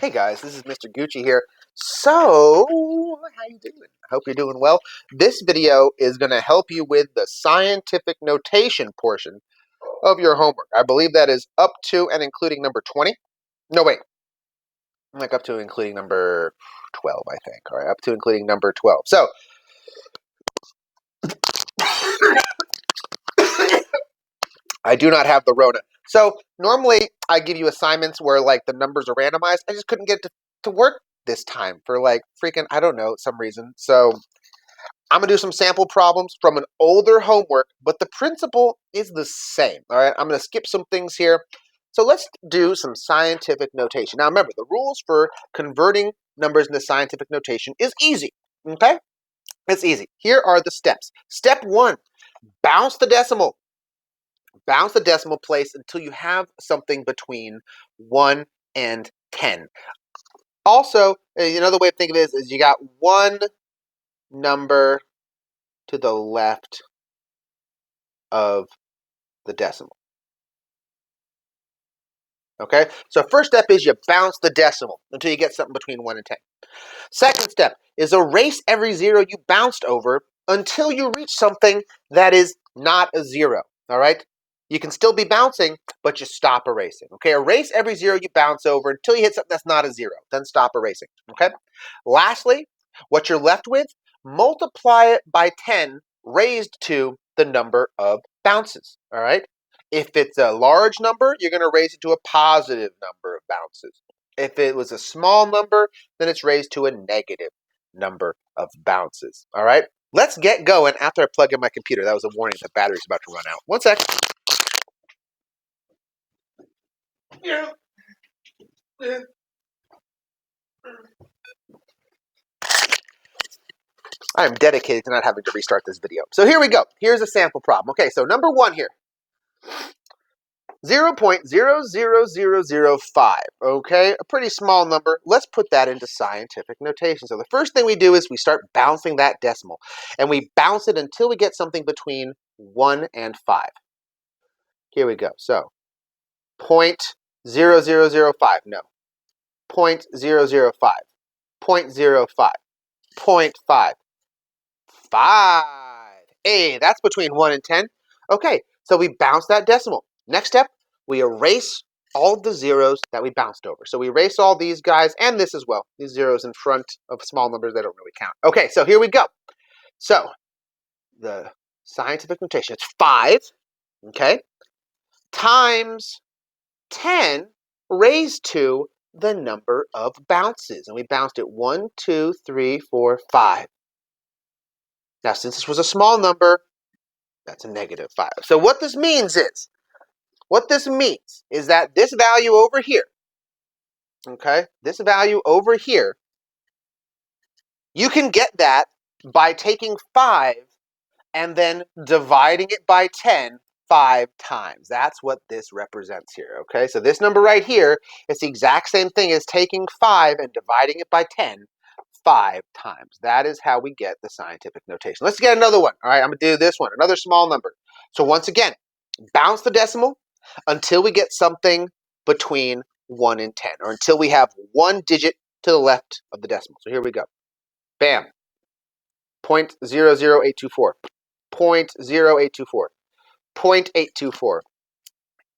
Hey guys, this is Mr. Gucci here. So, how you doing? I hope you're doing well. This video is going to help you with the scientific notation portion of your homework. I believe that is up to and including number 20. No, wait. Like up to including number 12, I think. All right, up to including number 12. So, I do not have the Rona. So, normally I give you assignments where like the numbers are randomized. I just couldn't get to work this time for like freaking, I don't know, some reason. So, I'm going to do some sample problems from an older homework, but the principle is the same. All right, I'm going to skip some things here. So let's do some scientific notation. Now remember, the rules for converting numbers into scientific notation is easy. Okay? It's easy. Here are the steps. Step 1, bounce the decimal. Bounce the decimal place until you have something between 1 and 10. Also, another way of thinking of it is you got one number to the left of the decimal. Okay, so first step is you bounce the decimal until you get something between 1 and 10. Second step is erase every zero you bounced over until you reach something that is not a zero. All right, you can still be bouncing, but you stop erasing. Okay, erase every zero you bounce over until you hit something that's not a zero. Then stop erasing. Okay, lastly, what you're left with, multiply it by 10 raised to the number of bounces. All right. If it's a large number, you're going to raise it to a positive number of bounces. If it was a small number, then it's raised to a negative number of bounces. All right, let's get going after I plug in my computer. That was a warning, the battery's about to run out. One sec. I am dedicated to not having to restart this video. So here we go. Here's a sample problem. Okay, so number 1 here. 0.00005, okay? A pretty small number. Let's put that into scientific notation. So the first thing we do is we start bouncing that decimal. And we bounce it until we get something between 1 and 5. Here we go. So 0.0005, no. 0.005, 0.05, 0.5, 5. Hey, that's between 1 and 10. Okay, so we bounce that decimal. Next step, we erase all of the zeros that we bounced over. So we erase all these guys and this as well. These zeros in front of small numbers, they don't really count. Okay, so here we go. So the scientific notation, it's 5, okay, times 10 raised to the number of bounces. And we bounced it 1, 2, 3, 4, 5. Now, since this was a small number, that's a negative 5. So what this means is that this value over here, okay, this value over here, you can get that by taking 5 and then dividing it by 10 5 times. That's what this represents here, okay? So this number right here is the exact same thing as taking 5 and dividing it by 10 5 times. That is how we get the scientific notation. Let's get another one. All right, I'm going to do this one, another small number. So once again, bounce the decimal until we get something between 1 and 10, or until we have one digit to the left of the decimal. So here we go. Bam. 0.00824. 0.0824. 0.824.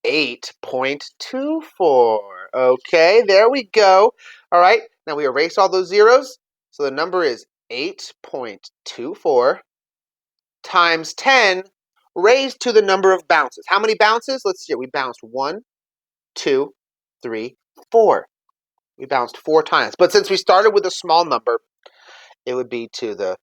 8.24. Okay, there we go. All right, now we erase all those zeros. So the number is 8.24 times 10 raised to the number of bounces. How many bounces? Let's see. We bounced 1, 2, 3, 4. We bounced 4 times. But since we started with a small number, it would be to the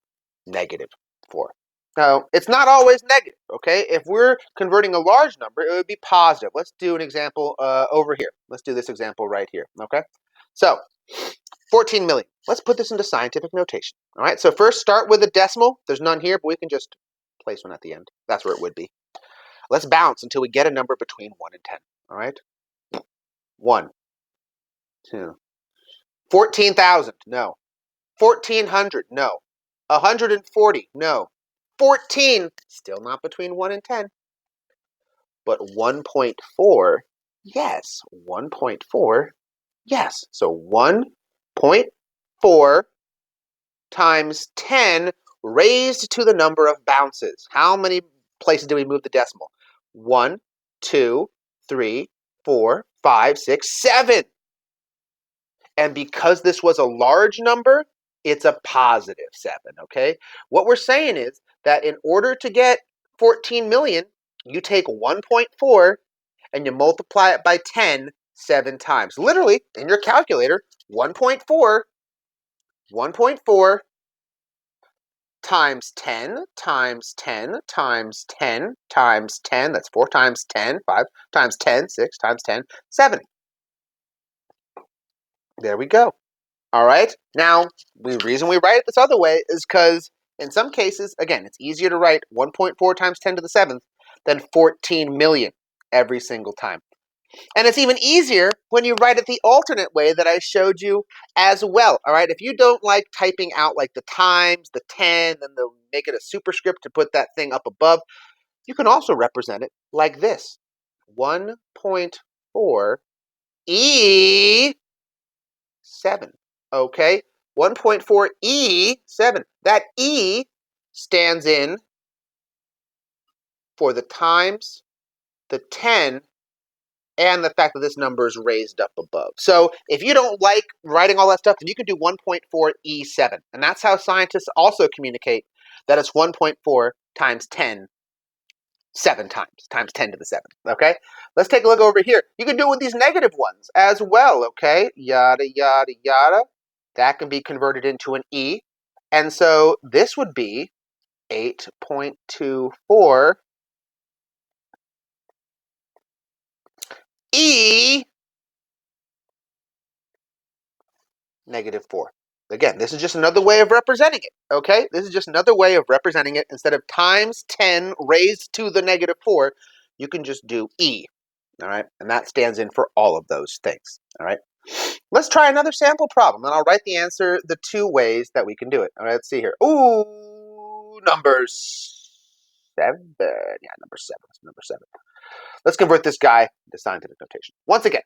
negative 4. Now, it's not always negative, okay? If we're converting a large number, it would be positive. Let's do an example over here. Let's do this example right here, okay? So, 14 million. Let's put this into scientific notation, all right? So first start with a decimal. There's none here, but we can just place one at the end. That's where it would be. Let's bounce until we get a number between 1 and 10, all right? 1, 2, 14,000, no. 1,400, no. 140, no. 14, still not between 1 and 10. But 1.4, yes, 1.4 Yes. So 1.4 times 10 raised to the number of bounces. How many places did we move the decimal? 1, 2, 3, 4, 5, 6, 7. And because this was a large number, it's a positive 7, okay? What we're saying is that in order to get 14 million, you take 1.4 and you multiply it by 10 7 times. Literally, in your calculator, 1.4 times 10 times 10 times 10 times 10, that's 4 times 10, 5 times 10, 6 times 10, 7. There we go. All right. Now, the reason we write it this other way is because in some cases, again, it's easier to write 1.4 times 10 to the 7th than 14 million every single time. And it's even easier when you write it the alternate way that I showed you as well. All right. If you don't like typing out like the times, the 10, then they'll make it a superscript to put that thing up above, you can also represent it like this. 1.4 E7. Okay, 1.4 E7. That E stands in for the times, the 10, and the fact that this number is raised up above. So if you don't like writing all that stuff, then you can do 1.4 E7. And that's how scientists also communicate that it's 1.4 times 10 7 times 10 to the 7th, okay? Let's take a look over here. You can do it with these negative ones as well, okay? Yada, yada, yada. That can be converted into an E. And so this would be 8.24 E negative 4. Again, this is just another way of representing it, okay? This is just another way of representing it. Instead of times 10 raised to the negative 4, you can just do E, all right? And that stands in for all of those things, all right? Let's try another sample problem, and I'll write the answer the two ways that we can do it. All right, let's see here. Ooh, number 7. Yeah, number 7. Number 7. Let's convert this guy to scientific notation. Once again,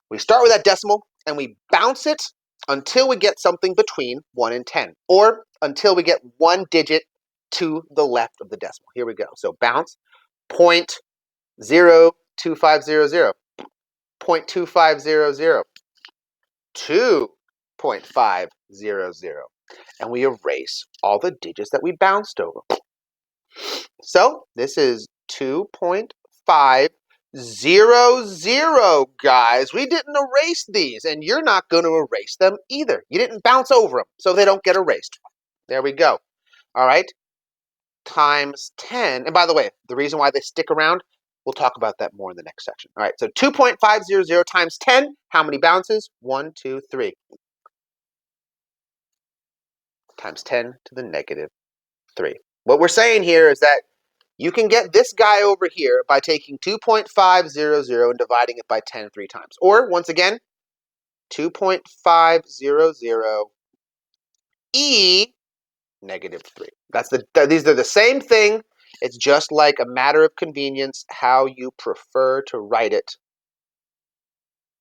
we start with that decimal, and we bounce it until we get something between 1 and 10, or until we get one digit to the left of the decimal. Here we go. So bounce 0.02500, 0.2500, 2.500, and we erase all the digits that we bounced over. So this is 2.500, guys. We didn't erase these, and you're not going to erase them either. You didn't bounce over them, so they don't get erased. There we go. All right, times 10. And by the way, the reason why they stick around, we'll talk about that more in the next section. All right, so 2.500 times 10. How many bounces? 1, 2, 3. Times 10 to the negative 3. What we're saying here is that you can get this guy over here by taking 2.500 and dividing it by 10 3 times. Or, once again, 2.500 e negative 3. These are the same thing. It's just like a matter of convenience how you prefer to write it.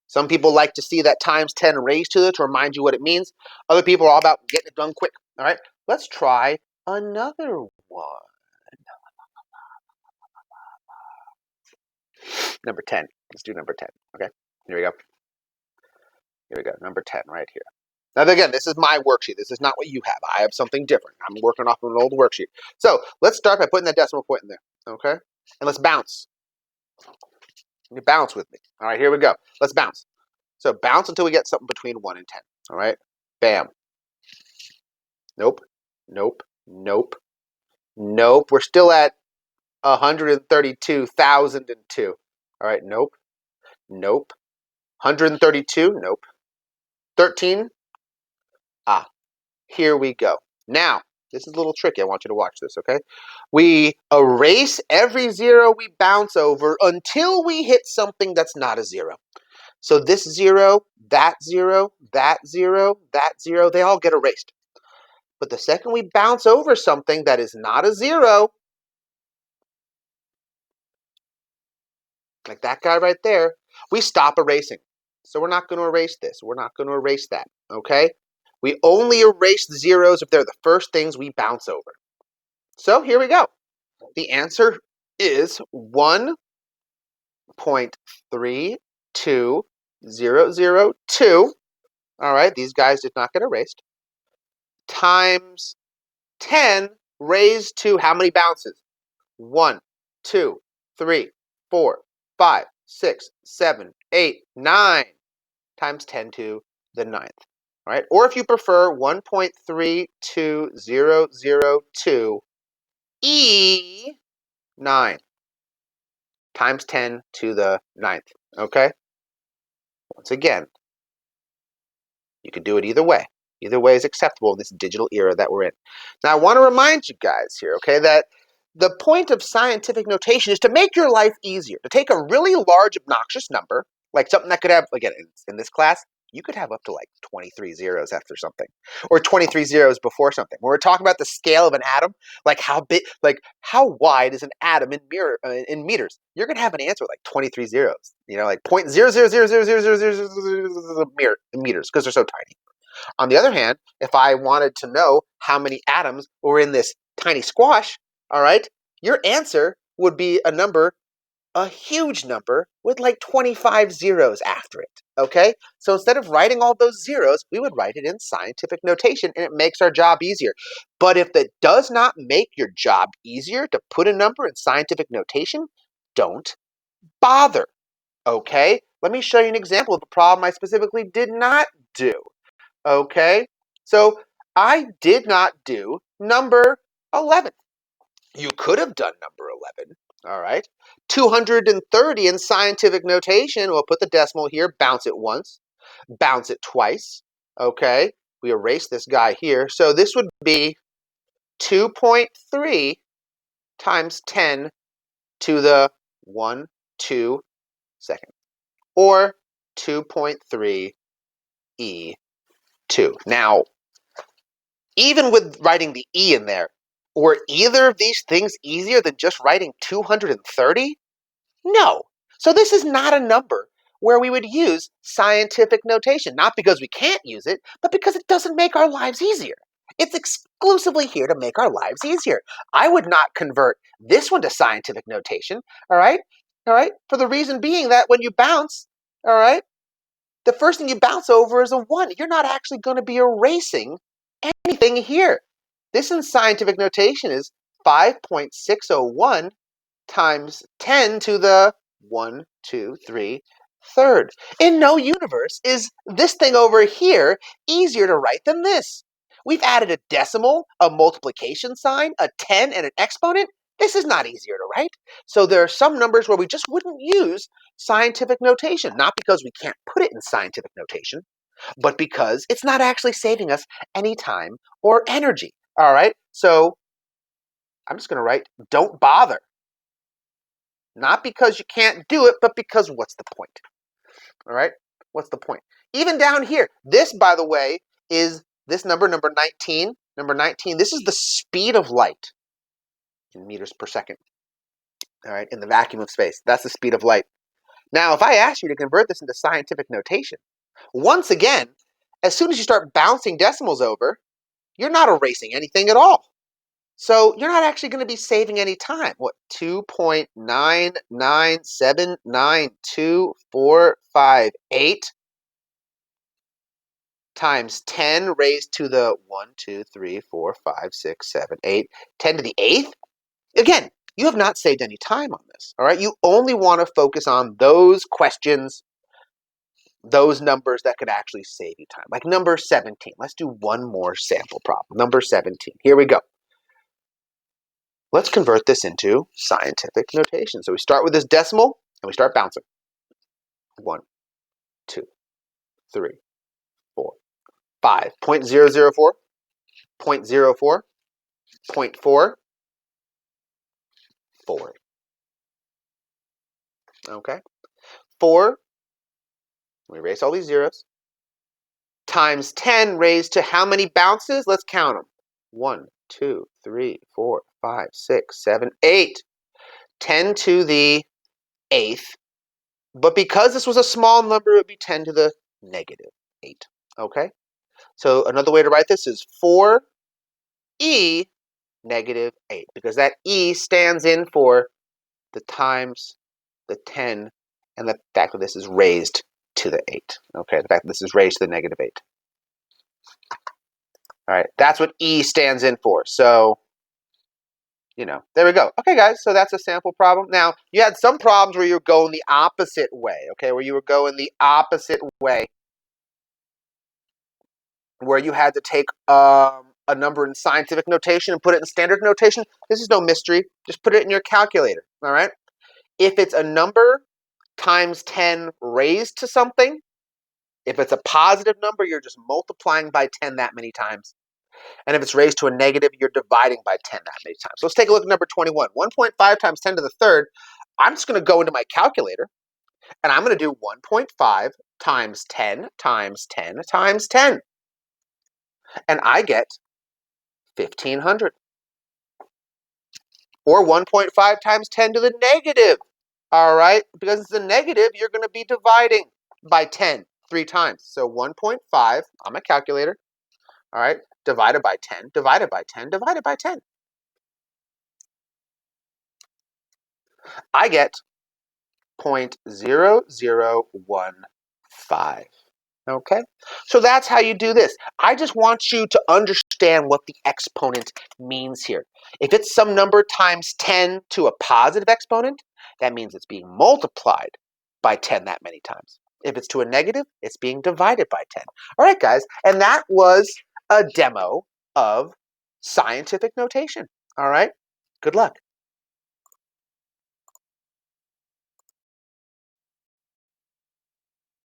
Some people like to see that times 10 raised to it to remind you what it means. Other people are all about getting it done quick. All right, let's try another one. Number 10. Let's do number 10. Okay, here we go. Here we go. Number 10 right here. Now, again, this is my worksheet. This is not what you have. I have something different. I'm working off of an old worksheet. So let's start by putting that decimal point in there. Okay, and let's bounce. You bounce with me. All right, here we go. Let's bounce. So bounce until we get something between 1 and 10. All right, bam. Nope, nope, nope, nope. We're still at 132,002. All right, nope, nope. 132, nope. 13, here we go. Now, this is a little tricky. I want you to watch this, okay? We erase every zero we bounce over until we hit something that's not a zero. So this zero, that zero, that zero, that zero, they all get erased. But the second we bounce over something that is not a zero, like that guy right there, we stop erasing. So we're not going to erase this. We're not going to erase that, okay? We only erase zeros if they're the first things we bounce over. So here we go. The answer is 1.32002. All right, these guys did not get erased. Times 10 raised to how many bounces? 1, 2, 3, 4, 5, 6, 7, 8, 9 times 10 to the ninth. All right, or if you prefer, 1.32002 E9 times 10 to the ninth. Okay? Once again, you can do it either way. Either way is acceptable in this digital era that we're in. Now, I want to remind you guys here, okay, that the point of scientific notation is to make your life easier, to take a really large, obnoxious number, like something that could have, again, in this class, you could have up to like 23 zeros after something, or 23 zeros before something. When we're talking about the scale of an atom, like how big, like how wide is an atom in meters? You're gonna have an answer like 23 zeros, like 0.0000000 meters, because they're so tiny. On the other hand, if I wanted to know how many atoms were in this tiny squash, all right, your answer would be a huge number with like 25 zeros after it, okay? So instead of writing all those zeros, we would write it in scientific notation, and it makes our job easier. But if it does not make your job easier to put a number in scientific notation, don't bother, okay? Let me show you an example of a problem I specifically did not do. Okay, so I did not do number 11. You could have done number 11, all right? 230 in scientific notation, we'll put the decimal here, bounce it once, bounce it twice, okay? We erase this guy here, so this would be 2.3 times 10 to the 1, 2 second, or 2.3 E2. Now, even with writing the E in there, were either of these things easier than just writing 230? No. So this is not a number where we would use scientific notation, not because we can't use it, but because it doesn't make our lives easier. It's exclusively here to make our lives easier. I would not convert this one to scientific notation, all right? All right? For the reason being that when you bounce, all right, the first thing you bounce over is a 1. You're not actually going to be erasing anything here. This in scientific notation is 5.601 times 10 to the 1, 2, 3, third. In no universe is this thing over here easier to write than this. We've added a decimal, a multiplication sign, a 10, and an exponent. This is not easier to write. So there are some numbers where we just wouldn't use scientific notation, not because we can't put it in scientific notation, but because it's not actually saving us any time or energy. All right, so I'm just going to write, don't bother. Not because you can't do it, but because what's the point? All right, what's the point? Even down here, this, by the way, is this number 19. Number 19, this is the speed of light in meters per second. All right, in the vacuum of space. That's the speed of light. Now, if I ask you to convert this into scientific notation, once again, as soon as you start bouncing decimals over, you're not erasing anything at all. So you're not actually going to be saving any time. What, 2.9979245 times 10 raised to the 1, 2, 3, 4, 5, 6, 7, 8, 10 to the 8th? Again, you have not saved any time on this, all right? You only want to focus on those questions, those numbers that could actually save you time. Like number 17. Let's do one more sample problem. Number 17. Here we go. Let's convert this into scientific notation. So we start with this decimal, and we start bouncing. 1, 2, 3, 4, 5. 0.004, 0.04, 0.4, 4. Okay? 4, we erase all these zeros, times 10 raised to how many bounces? Let's count them. 1, 2, 3, 4, 5, 6, 7, 8. 10 to the 8th But because this was a small number, it would be 10 to the negative 8. Okay? So another way to write this is 4e negative 8, because that e stands in for the times, the 10, and the fact that this is raised to the 8. Okay, the fact that this is raised to the negative 8. All right, that's what e stands in for. So, there we go. Okay, guys, so that's a sample problem. Now, you had some problems where you were going the opposite way, okay, where you were going the opposite way, where you had to take a number in scientific notation and put it in standard notation. This is no mystery. Just put it in your calculator, all right? If it's a number times 10 raised to something, if it's a positive number, you're just multiplying by 10 that many times. And if it's raised to a negative, you're dividing by 10 that many times. So let's take a look at number 21. 1.5 times 10 to the third. I'm just going to go into my calculator, and I'm going to do 1.5 times 10 times 10 times 10. And I get 1,500. Or 1.5 times 10 to the negative. All right? Because it's a negative, you're going to be dividing by 10 3 times. So 1.5 on my calculator, all right, divided by 10, divided by 10, divided by 10. I get 0.0015. Okay? So that's how you do this. I just want you to understand what the exponent means here. If it's some number times 10 to a positive exponent, that means it's being multiplied by 10 that many times. If it's to a negative, it's being divided by 10. All right, guys, and that was a demo of scientific notation. All right? Good luck.